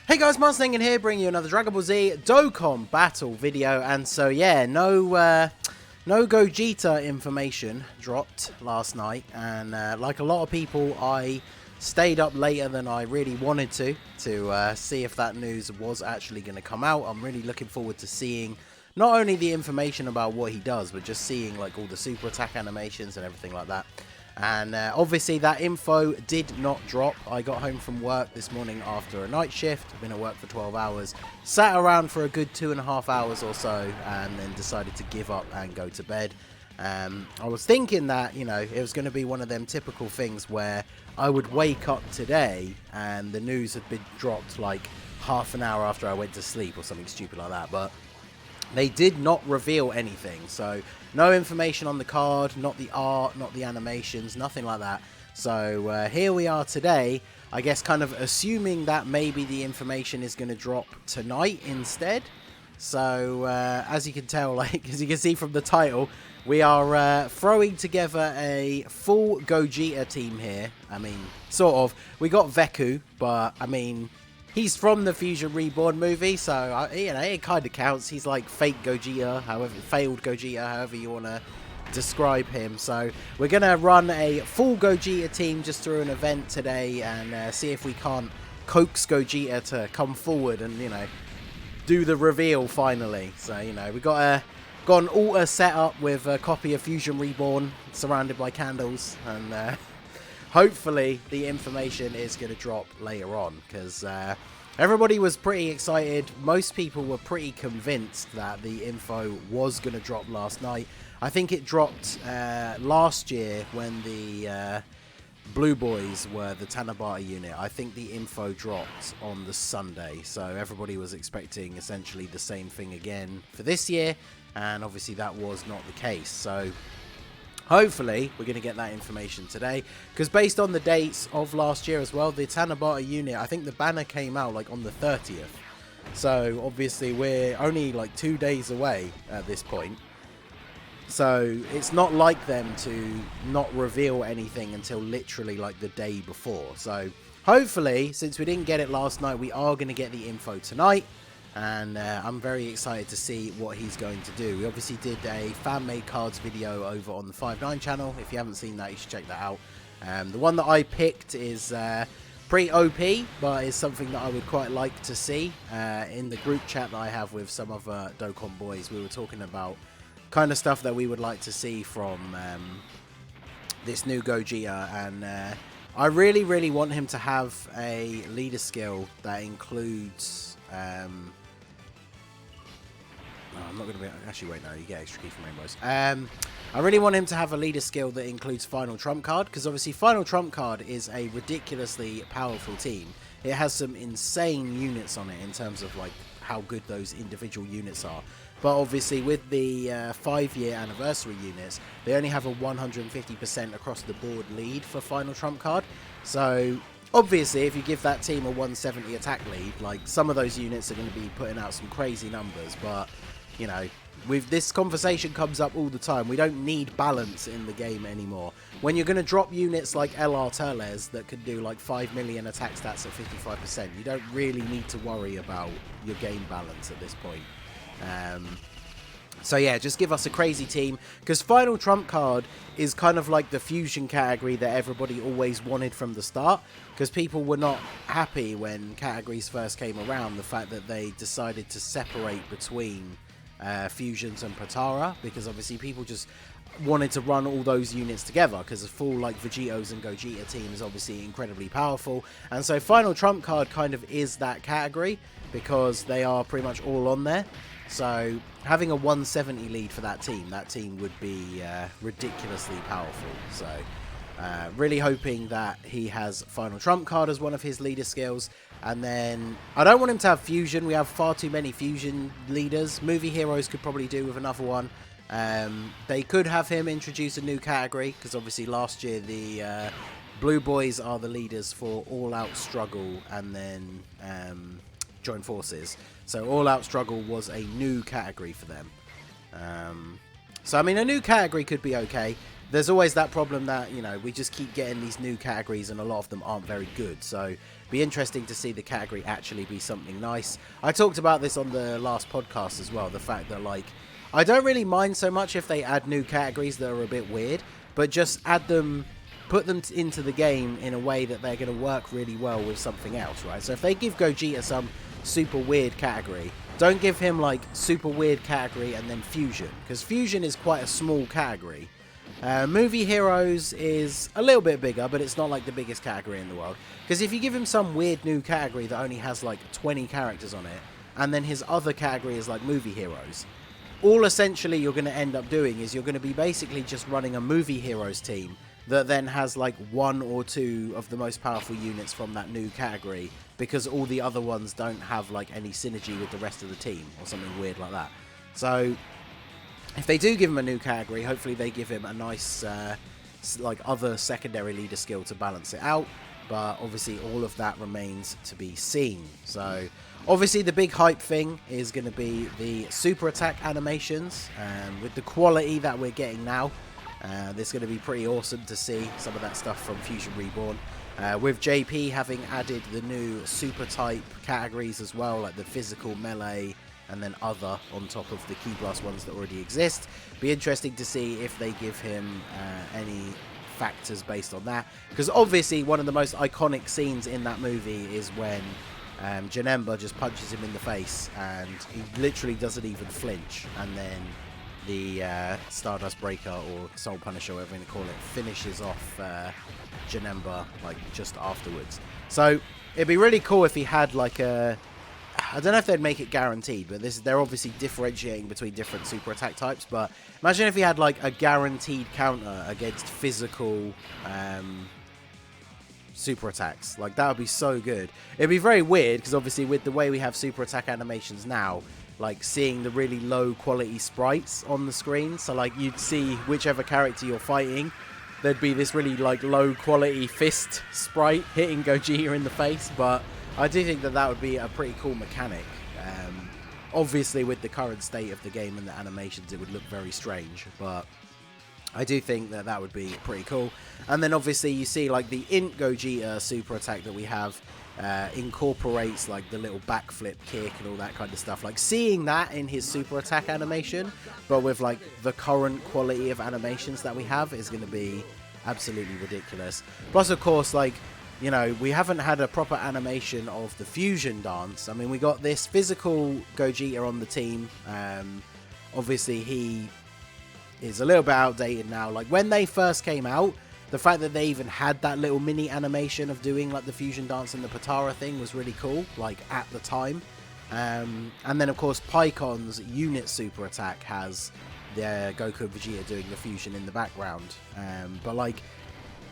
Hey guys, Marsningen here, bringing you another Dragon Ball Z Dokkan battle video. And so yeah, no Gogeta information dropped last night, and like a lot of people, I stayed up later than I really wanted to see if that news was actually going to come out. I'm really looking forward to seeing not only the information about what he does, but just seeing like all the super attack animations and everything like that. And obviously that info did not drop. I got home from work this morning after a night shift. I've been at work for 12 hours. Sat around for a good 2.5 hours or so, and then decided to give up and go to bed. I was thinking that, you know, it was going to be one of them typical things where I would wake up today and the news had been dropped like half an hour after I went to sleep or something stupid like that. But they did not reveal anything, so no information on the card, not the art, not the animations, nothing like that. So here we are today, I guess kind of assuming that maybe the information is going to drop tonight instead. So as you can tell, like as you can see from the title, we are throwing together a full Gogeta team here. I mean, sort of. We got Veku, but I mean, he's from the Fusion Reborn movie, so you know, it kind of counts. He's like fake Gogeta, failed Gogeta, however you want to describe him. So we're going to run a full Gogeta team just through an event today and see if we can't coax Gogeta to come forward and, you know, do the reveal finally. So, you know, we got an altar set up with a copy of Fusion Reborn surrounded by candles, and hopefully the information is going to drop later on, because everybody was pretty excited. Most people were pretty convinced that the info was going to drop last night. I think it dropped last year when the Blue Boys were the TANABATA unit. I think the info dropped on the Sunday, so everybody was expecting essentially the same thing again for this year, and obviously that was not the case. So hopefully we're going to get that information today, because based on the dates of last year as well, the TANABATA unit, I think the banner came out like on the 30th. So obviously we're only like 2 days away at this point. So it's not like them to not reveal anything until literally like the day before. So hopefully, since we didn't get it last night, we are going to get the info tonight. And I'm very excited to see what he's going to do. We obviously did a fan-made cards video over on the 5-9 channel. If you haven't seen that, you should check that out. The one that I picked is pretty OP, but is something that I would quite like to see. In the group chat that I have with some other Dokkan boys, we were talking about kind of stuff that we would like to see from this new Gogeta. And I really, really want him to have a leader skill that includes... I'm not going to be... Actually, wait, no, you get extra key from rainbows. I really want him to have a leader skill that includes Final Trump Card, because obviously Final Trump Card is a ridiculously powerful team. It has some insane units on it in terms of like how good those individual units are. But obviously with the 5-year anniversary units, they only have a 150% across the board lead for Final Trump Card. So obviously, if you give that team a 170 attack lead, like some of those units are going to be putting out some crazy numbers. But, you know, with this conversation comes up all the time. We don't need balance in the game anymore. When you're going to drop units like LR Turles that could do like 5 million attack stats at 55%, you don't really need to worry about your game balance at this point. So yeah, just give us a crazy team, because Final Trump Card is kind of like the fusion category that everybody always wanted from the start, because people were not happy when categories first came around, the fact that they decided to separate between fusions and Potara, because obviously people just wanted to run all those units together, because a full like Vegetos and Gogeta team is obviously incredibly powerful. And so Final Trump Card kind of is that category, because they are pretty much all on there. So having a 170 lead for that team would be ridiculously powerful. So really hoping that he has Final Trump Card as one of his leader skills. And then I don't want him to have fusion. We have far too many fusion leaders. Movie heroes could probably do with another one. They could have him introduce a new category, because obviously last year the Blue Boys are the leaders for All Out Struggle and then Join Forces. So All Out Struggle was a new category for them. So I mean, a new category could be okay. there's always that problem that, you know, we just keep getting these new categories and a lot of them aren't very good. So be interesting to see the category actually be something nice. I talked about this on the last podcast as well, the fact that, like, I don't really mind so much if they add new categories that are a bit weird, but just add them, put them into the game in a way that they're going to work really well with something else, right? So if they give Gogeta some super weird category, don't give him like super weird category and then fusion, because fusion is quite a small category. Movie heroes is a little bit bigger, but it's not like the biggest category in the world, because if you give him some weird new category that only has like 20 characters on it, and then his other category is like movie heroes, all essentially you're going to end up doing is you're going to be basically just running a movie heroes team that then has like 1 or 2 of the most powerful units from that new category, because all the other ones don't have like any synergy with the rest of the team or something weird like that. So if they do give him a new category, hopefully they give him a nice like other secondary leader skill to balance it out, but obviously all of that remains to be seen. So obviously the big hype thing is going to be the super attack animations, with the quality that we're getting now. This is going to be pretty awesome to see some of that stuff from Fusion Reborn. With JP having added the new super type categories as well, like the physical, melee, and then other on top of the Key Blast ones that already exist. Be interesting to see if they give him any factors based on that, because obviously one of the most iconic scenes in that movie is when Janemba just punches him in the face and he literally doesn't even flinch, and then the Stardust Breaker or Soul Punisher, whatever you call it, finishes off Janemba like just afterwards. So it'd be really cool if he had like a, I don't know if they'd make it guaranteed, but they're obviously differentiating between different super attack types, but imagine if he had like a guaranteed counter against physical super attacks. Like, that would be so good. It'd be very weird because obviously with the way we have super attack animations now, like seeing the really low quality sprites on the screen, so like you'd see whichever character you're fighting, there'd be this really like low quality fist sprite hitting Gogeta in the face. But I do think that that would be a pretty cool mechanic. Obviously with the current state of the game and the animations, it would look very strange, but I do think that that would be pretty cool. And then obviously you see like the Int Gogeta super attack that we have incorporates like the little backflip kick and all that kind of stuff. Like seeing that in his super attack animation, but with like the current quality of animations that we have, is going to be absolutely ridiculous. Plus of course, like, you know, we haven't had a proper animation of the fusion dance. I mean, we got this physical Gogeta on the team. Obviously he is a little bit outdated now. Like when they first came out, the fact that they even had that little mini animation of doing like the fusion dance and the Patara thing was really cool, like at the time. And then of course Pycon's unit super attack has the Goku and Vegeta doing the fusion in the background. But like,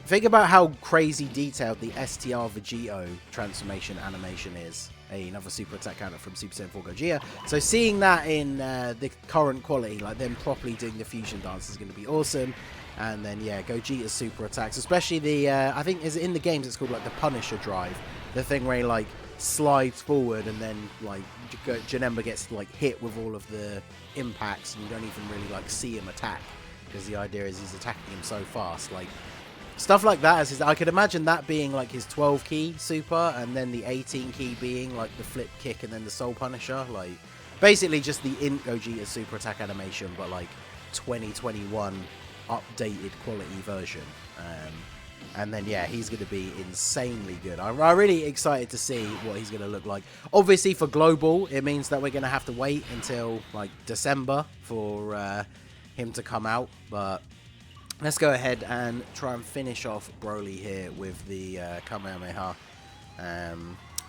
think about how crazy detailed the STR Vegito transformation animation is. Another super attack counter from Super Saiyan 4 Gogeta. So seeing that in the current quality, like them properly doing the fusion dance, is going to be awesome. And then yeah, Gogeta's super attacks, especially the I think is in the games it's called like the Punisher drive, the thing where he like slides forward and then like Janemba gets like hit with all of the impacts and you don't even really like see him attack, because the idea is he's attacking him so fast. Like stuff like that, I could imagine that being like his 12 key super, and then the 18 key being like the flip kick and then the Soul Punisher. Like basically just the Int Gogeta super attack animation, but like 2021 updated quality version. And then yeah, he's going to be insanely good. I'm really excited to see what he's going to look like. Obviously for global, it means that we're going to have to wait until like December for him to come out, but let's go ahead and try and finish off Broly here with the Kamehameha.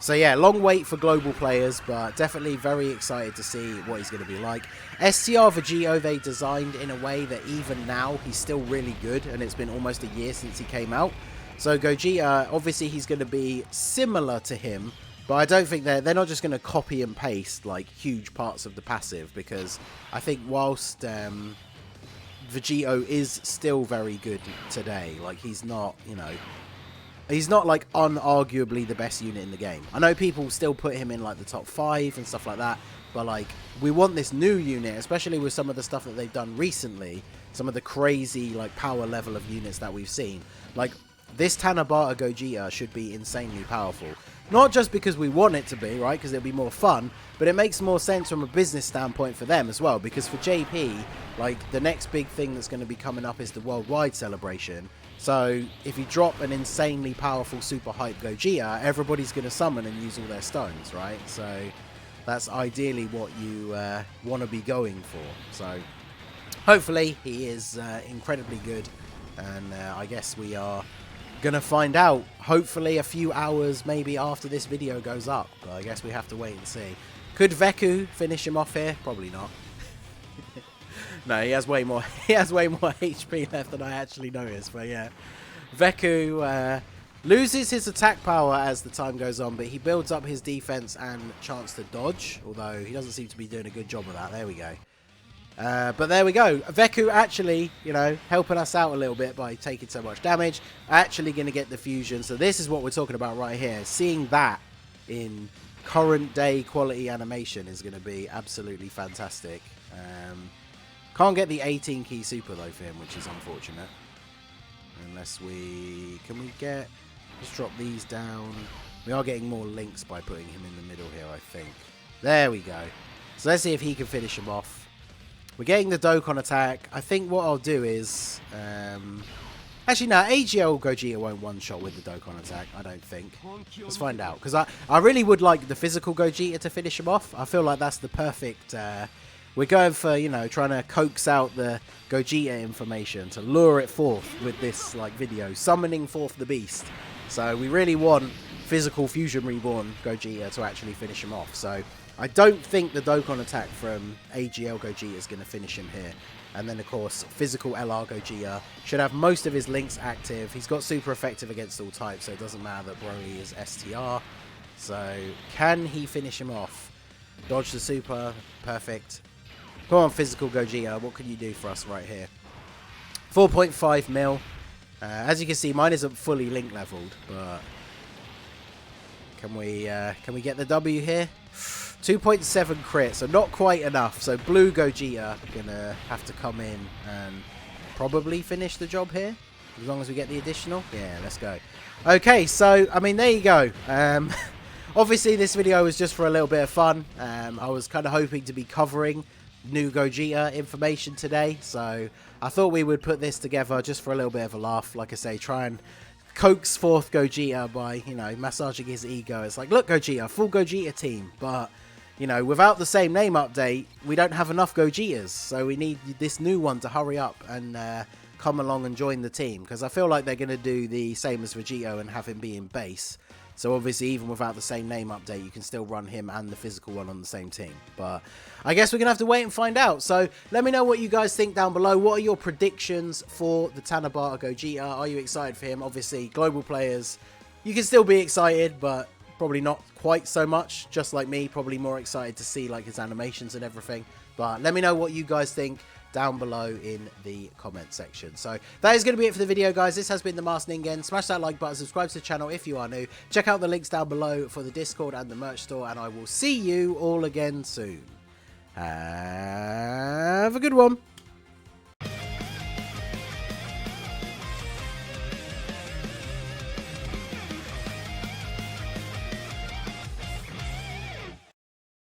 So yeah, long wait for global players, but definitely very excited to see what he's going to be like. STR Vegito they designed in a way that even now he's still really good, and it's been almost a year since he came out. So Gogeta, obviously he's going to be similar to him, but I don't think they're not just going to copy and paste like huge parts of the passive, because I think whilst Vegito is still very good today, like he's not, you know, he's not like unarguably the best unit in the game. I know people still put him in like the top 5 and stuff like that, but like we want this new unit, especially with some of the stuff that they've done recently, some of the crazy like power level of units that we've seen. Like this Tanabata Gogeta should be insanely powerful. Not just because we want it to be, right, because it'll be more fun, but it makes more sense from a business standpoint for them as well, because for JP, like, the next big thing that's going to be coming up is the worldwide celebration. So if you drop an insanely powerful super hype Gogeta, everybody's going to summon and use all their stones, right? So that's ideally what you want to be going for. So hopefully he is incredibly good, and I guess we are gonna find out hopefully a few hours maybe after this video goes up, but I guess we have to wait and see. Could Veku finish him off here? Probably not. No, he has way more HP left than I actually noticed, but yeah. Veku loses his attack power as the time goes on, but he builds up his defense and chance to dodge, although he doesn't seem to be doing a good job of that. There we go. But there we go. Veku actually, you know, helping us out a little bit by taking so much damage. Actually going to get the fusion. So this is what we're talking about right here. Seeing that in current day quality animation is going to be absolutely fantastic. Can't get the 18 key super though for him, which is unfortunate. Unless we... Can we get... Let's drop these down. We are getting more links by putting him in the middle here, I think. There we go. So let's see if he can finish him off. We're getting the Dokkan attack. I think what I'll do is... actually, no, AGL Gogeta won't one-shot with the Dokkan attack, I don't think. Let's find out. Because I really would like the physical Gogeta to finish him off. I feel like that's the perfect... we're going for, you know, trying to coax out the Gogeta information to lure it forth with this, like, video. Summoning forth the beast. So we really want physical Fusion Reborn Gogeta to actually finish him off. So... I don't think the Dokkan attack from AGL Gogeta is going to finish him here. And then, of course, physical LR Gogeta should have most of his links active. He's got super effective against all types, so it doesn't matter that Broly is STR. So, can he finish him off? Dodge the super. Perfect. Come on, physical Gogeta. What can you do for us right here? 4.5 mil. As you can see, mine isn't fully link leveled, but... Can we get the W here? 2.7 crit, so not quite enough. So blue Gogeta gonna have to come in and probably finish the job here, as long as we get the additional. Yeah, let's go. Okay, so I mean, there you go. Obviously this video was just for a little bit of fun. I was kind of hoping to be covering new Gogeta information today, so I thought we would put this together just for a little bit of a laugh. Like I say, try and coax forth Gogeta by, you know, massaging his ego. It's like, look, Gogeta, full Gogeta team, but, you know, without the same name update, we don't have enough Gogetas, so we need this new one to hurry up and come along and join the team, because I feel like they're going to do the same as Vegito and have him be in base. So obviously, even without the same name update, you can still run him and the physical one on the same team. But I guess we're going to have to wait and find out. So let me know what you guys think down below. What are your predictions for the Tanabata Gogeta? Are you excited for him? Obviously, global players, you can still be excited, but probably not quite so much. Just like me, probably more excited to see like his animations and everything. But let me know what you guys think down below in the comment section. So that is going to be it for the video, guys. This has been the Masked Ningen. Smash that like button, subscribe to the channel if you are new. Check out the links down below for the Discord and the merch store, and I will see you all again soon. Have a good one.